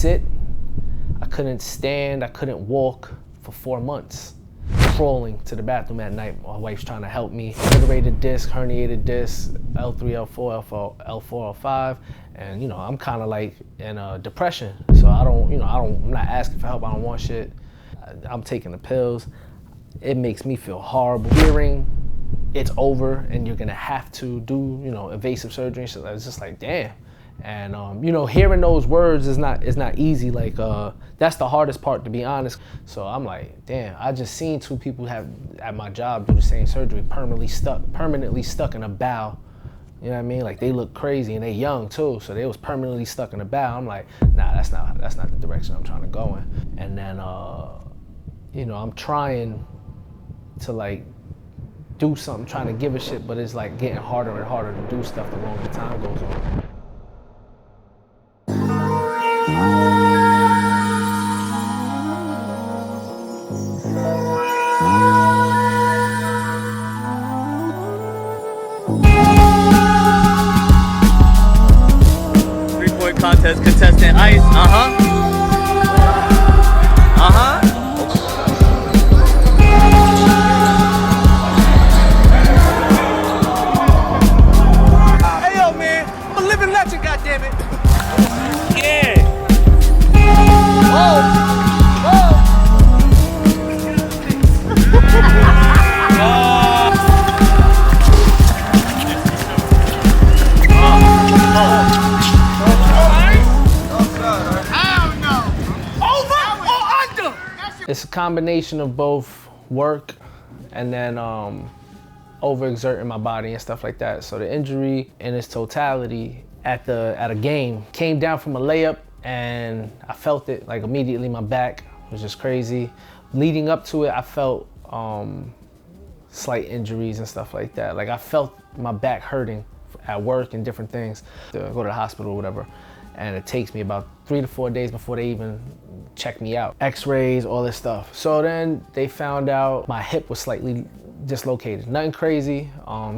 sit, I couldn't stand, I couldn't walk for 4 months. Crawling to the bathroom at night. My wife's trying to help me. Obliterated disc, herniated disc, L3, L4, L4, L5. And I'm kind of like in a depression. So I'm not asking for help. I don't want shit. I'm taking the pills. It makes me feel horrible. Hearing it's over and you're gonna have to do, invasive surgery. So it's just like, damn. And hearing those words is not easy. Like that's the hardest part, to be honest. So I'm like, damn, I just seen 2 people have at my job do the same surgery, permanently stuck in a bowel. You know what I mean? Like they look crazy and they young too, so they was permanently stuck in a bowel. I'm like, nah, that's not the direction I'm trying to go in. And then I'm trying to like do something, trying to give a shit, but it's like getting harder and harder to do stuff the longer time goes on. Three-point contest contestant Ice. Hey yo, man, I'm a living legend, goddammit. Yeah. It's a combination of both work and then overexerting my body and stuff like that. So the injury in its totality at a game came down from a layup, and I felt it like immediately. My back was just crazy. Leading up to it, I felt slight injuries and stuff like that. Like I felt my back hurting at work and different things. To go to the hospital or whatever. And it takes me about 3 to 4 days before they even check me out. X-rays, all this stuff. So then they found out my hip was slightly dislocated. Nothing crazy,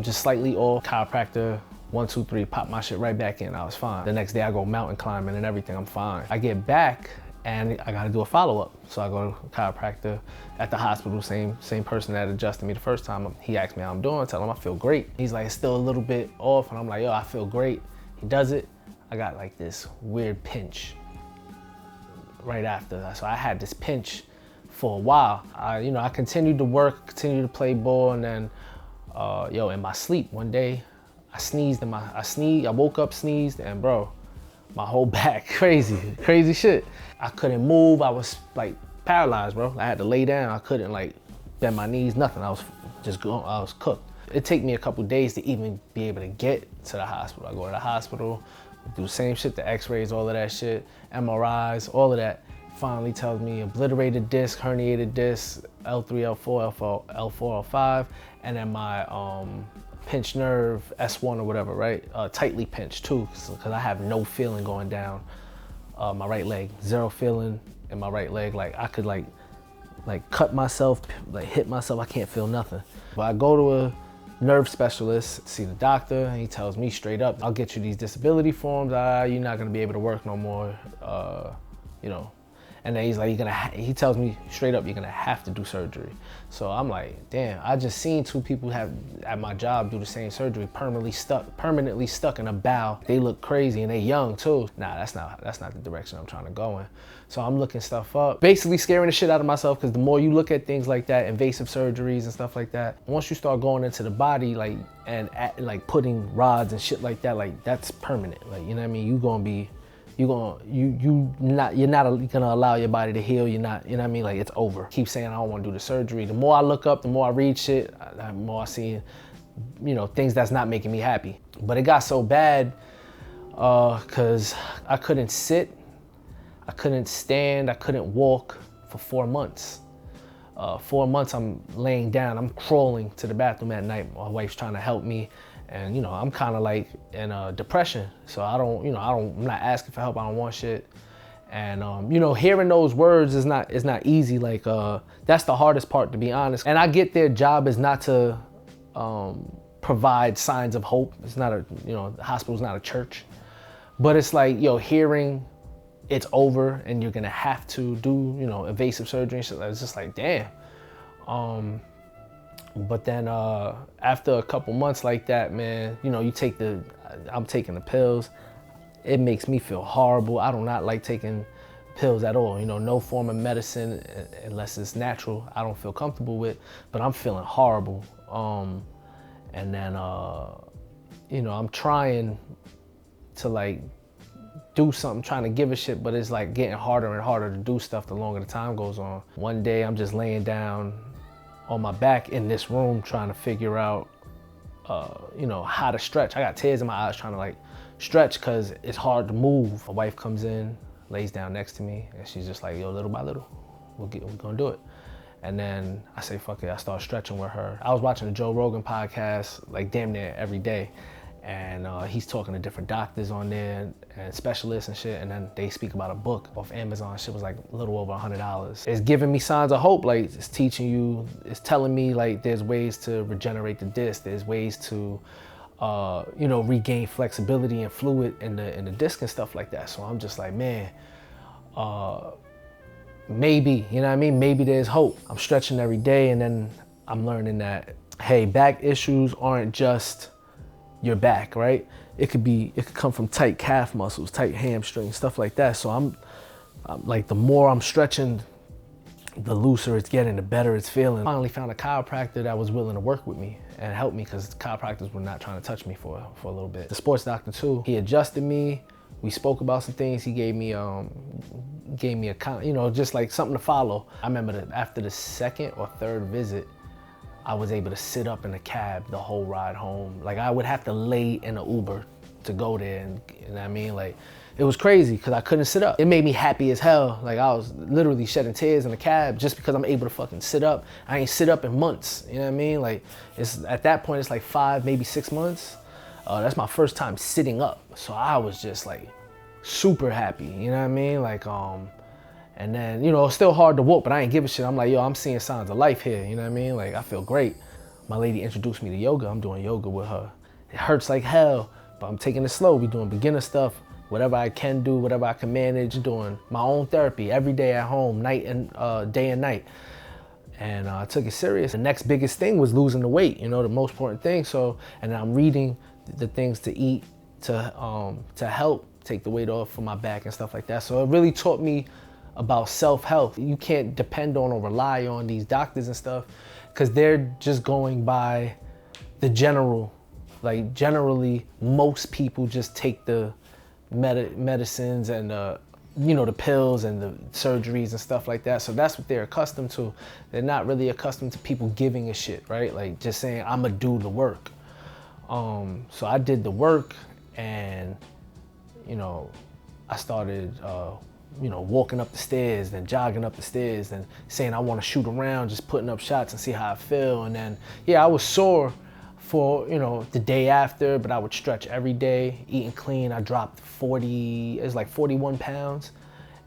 just slightly off. Chiropractor, 1, 2, 3, pop my shit right back in. I was fine. The next day I go mountain climbing and everything, I'm fine. I get back and I gotta do a follow-up. So I go to chiropractor at the hospital, same person that adjusted me the first time. He asked me how I'm doing, tell him I feel great. He's like, it's still a little bit off, and I'm like, yo, I feel great. He does it. I got like this weird pinch right after. So I had this pinch for a while. I continued to work, continued to play ball, and then, in my sleep one day, I sneezed. I woke up, sneezed, and bro, my whole back, crazy shit. I couldn't move. I was like paralyzed, bro. I had to lay down. I couldn't like bend my knees, nothing. I was cooked. It took me a couple days to even be able to get to the hospital. I go to the hospital, do the same shit, the x-rays, all of that shit, MRIs, all of that. Finally tells me obliterated disc, herniated disc, L3, L4, L4, L5, and then my pinched nerve, S1 or whatever, right? Tightly pinched too, because I have no feeling going down my right leg. Zero feeling in my right leg. Like I could like cut myself, like hit myself, I can't feel nothing. But I go to a nerve specialist, see the doctor, and he tells me straight up, I'll get you these disability forms, you're not gonna be able to work no more, And then he's like, he tells me straight up, you're gonna have to do surgery. So I'm like, damn, I just seen 2 people have at my job do the same surgery, permanently stuck in a bowel. They look crazy and they young too. Nah, that's not the direction I'm trying to go in. So I'm looking stuff up, basically scaring the shit out of myself, because the more you look at things like that, invasive surgeries and stuff like that, once you start going into the body, like putting rods and shit like that, like that's permanent. Like, you know what I mean? You're not gonna allow your body to heal. You're not, you know what I mean? Like it's over. Keep saying I don't want to do the surgery. The more I look up, the more I read shit, the more I see, things that's not making me happy. But it got so bad, cause I couldn't sit, I couldn't stand, I couldn't walk for 4 months. 4 months I'm laying down, I'm crawling to the bathroom at night. My wife's trying to help me. And I'm kind of like in a depression. So I'm not asking for help. I don't want shit. And hearing those words is not easy. Like that's the hardest part, to be honest. And I get their job is not to provide signs of hope. It's not the hospital's not a church. But it's like, hearing it's over and you're gonna have to do, you know, invasive surgery and shit. It's just like, damn. But then after a couple months like that, man, you know, I'm taking the pills. It makes me feel horrible. I do not like taking pills at all. You know, no form of medicine, unless it's natural, I don't feel comfortable with, but I'm feeling horrible. And then, you know, I'm trying to like do something, trying to give a shit, but it's like getting harder and harder to do stuff the longer the time goes on. One day I'm just laying down on my back in this room trying to figure out, you know, how to stretch. I got tears in my eyes trying to like stretch because it's hard to move. My wife comes in, lays down next to me, and she's just like, yo, little by little, we're gonna do it. And then I say, fuck it, I start stretching with her. I was watching the Joe Rogan podcast like damn near every day. And he's talking to different doctors on there and specialists and shit. And then they speak about a book off Amazon. Shit was like a little over $100. It's giving me signs of hope. Like it's teaching you, it's telling me like there's ways to regenerate the disc. There's ways to, you know, regain flexibility and fluid in the disc and stuff like that. So I'm just like, man, maybe, you know what I mean? Maybe there's hope. I'm stretching every day and then I'm learning that, hey, back issues aren't just your back, right? It could come from tight calf muscles, tight hamstrings, stuff like that. So I'm like, the more I'm stretching, the looser it's getting, the better it's feeling. I finally found a chiropractor that was willing to work with me and help me because chiropractors were not trying to touch me for a little bit. The sports doctor too, he adjusted me. We spoke about some things. He gave me a, you know, just like something to follow. I remember that after the second or third visit, I was able to sit up in the cab the whole ride home. Like I would have to lay in an Uber to go there, and you know what I mean? Like it was crazy because I couldn't sit up. It made me happy as hell. Like I was literally shedding tears in the cab just because I'm able to fucking sit up. I ain't sit up in months, you know what I mean? Like it's at that point, it's like 5, maybe 6 months. That's my first time sitting up. So I was just like super happy, you know what I mean? Like, and then, you know, it's still hard to walk, but I ain't give a shit. I'm like, yo, I'm seeing signs of life here, you know what I mean? Like, I feel great. My lady introduced me to yoga. I'm doing yoga with her. It hurts like hell, but I'm taking it slow. We doing beginner stuff, whatever I can do, whatever I can manage, doing my own therapy every day at home, night and day and night. And I took it serious. The next biggest thing was losing the weight, you know, the most important thing. So, and I'm reading the things to eat to help take the weight off from my back and stuff like that. So it really taught me about self-health. You can't depend on or rely on these doctors and stuff because they're just going by the general. Like generally, most people just take the medicines and you know, the pills and the surgeries and stuff like that. So that's what they're accustomed to. They're not really accustomed to people giving a shit, right? Like just saying, I'm gonna do the work. So I did the work and, you know, I started, you know, walking up the stairs, then jogging up the stairs, and saying I want to shoot around, just putting up shots and see how I feel. And then, yeah, I was sore for, you know, the day after, but I would stretch every day, eating clean. I dropped 41 pounds,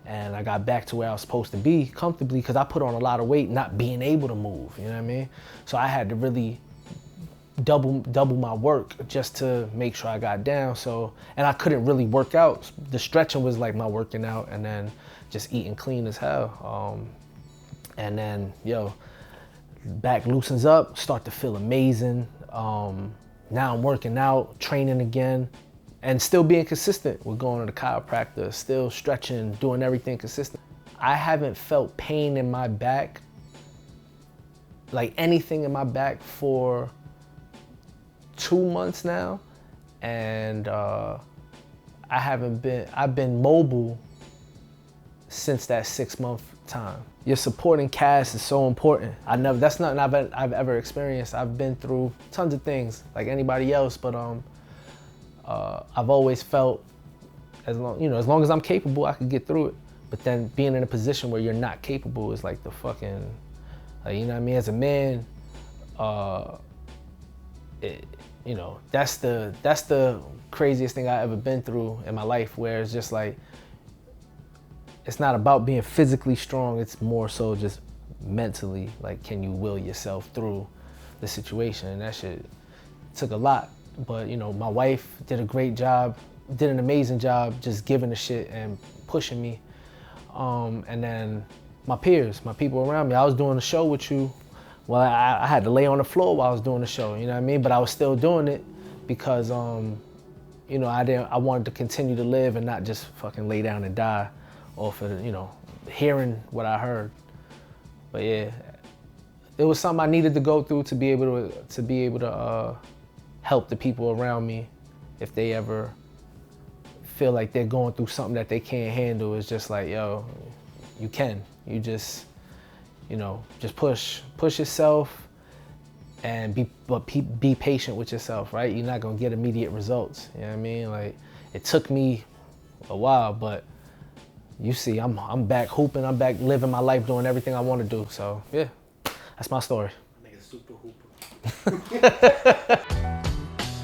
and I got back to where I was supposed to be comfortably because I put on a lot of weight not being able to move, you know what I mean? So I had to really double my work just to make sure I got down. So, and I couldn't really work out. The stretching was like my working out, and then just eating clean as hell. And then, yo, back loosens up, start to feel amazing. Now I'm working out, training again, and still being consistent with going to the chiropractor, still stretching, doing everything consistent. I haven't felt pain in my back, like anything in my back, for 2 months now, and I've been mobile since that 6-month time. Your supporting cast is so important. That's nothing I've ever experienced. I've been through tons of things like anybody else, but I've always felt as long as I'm capable, I could get through it. But then being in a position where you're not capable is like the fucking, like, you know what I mean? As a man, you know, that's the craziest thing I ever been through in my life, where it's just like, it's not about being physically strong, it's more so just mentally, like, can you will yourself through the situation? And that shit took a lot. But, you know, my wife did a great job did an amazing job just giving a shit and pushing me. And then my peers, my people around me, I was doing a show with you. Well, I had to lay on the floor while I was doing the show, you know what I mean? But I was still doing it because, you know, I wanted to continue to live and not just fucking lay down and die off of, you know, hearing what I heard. But yeah, it was something I needed to go through to be able to help the people around me if they ever feel like they're going through something that they can't handle. It's just like, yo, you can. You just, you know, just push yourself and be patient with yourself, right? You're not gonna get immediate results, you know what I mean? Like, it took me a while, but you see, I'm back hooping, I'm back living my life, doing everything I want to do. So yeah, that's my story. Nigga super hooper.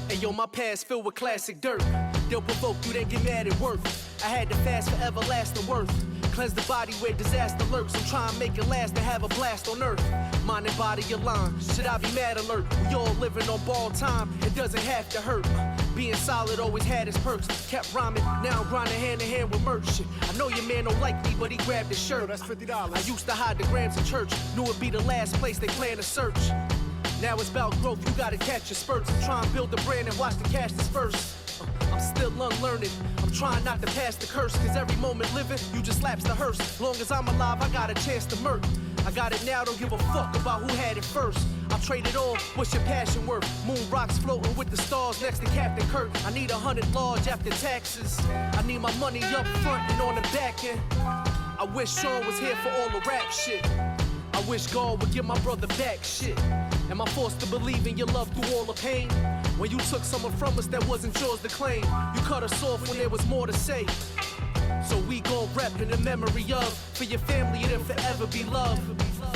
Hey yo, my past filled with classic dirt. They'll provoke you, then get mad at work. I had to fast for everlasting worth. Cleanse the body where disaster lurks. I'm trying to make it last and have a blast on earth. Mind and body aligned. Should I be mad alert? We all living on borrowed time. It doesn't have to hurt. Being solid always had its perks. Kept rhyming, now I'm grinding hand in hand with merch shit. I know your man don't like me, but he grabbed his shirt. That's $50. I used to hide the grams in church. Knew it'd be the last place they plan to search. Now it's about growth, you gotta catch your spurts. I'm trying to build a brand and watch the cash disperse. I'm still unlearned. I'm trying not to pass the curse, cause every moment living, you just lapse the hearse. Long as I'm alive, I got a chance to murk. I got it now, don't give a fuck about who had it first. I'll trade it all, what's your passion worth? Moon rocks floating with the stars next to Captain Kirk. I need 100 large after taxes. I need my money up front and on the back end. I wish Sean was here for all the rap shit. I wish God would give my brother back shit. Am I forced to believe in your love through all the pain? When you took someone from us that wasn't yours to claim, you cut us off when there was more to say. So we gon' rep in the memory of, for your family it'll forever be love.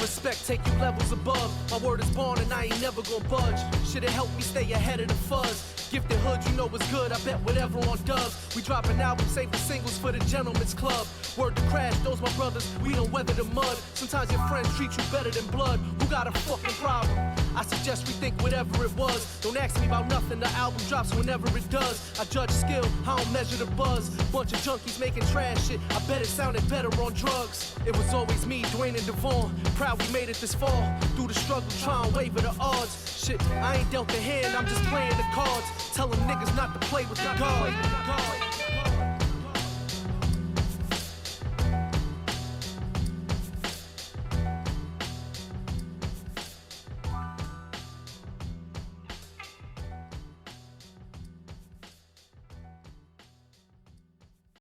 Respect take you levels above. My word is born and I ain't never gon' budge. Should've helped me stay ahead of the fuzz. Gifted hood, you know it's good, I bet whatever on does. We dropping albums, saving singles for the gentleman's club. Word to Crash, those my brothers, we don't weather the mud. Sometimes your friends treat you better than blood. Who got a fucking problem? I suggest rethink whatever it was. Don't ask me about nothing, the album drops whenever it does. I judge skill, I don't measure the buzz. Bunch of junkies making trash shit, I bet it sounded better on drugs. It was always me, Dwayne and Devon. Proud we made it this far. Through the struggle, try and waver the odds. Shit, I ain't dealt the hand, I'm just playing the cards. Tell them niggas not to play with the guard.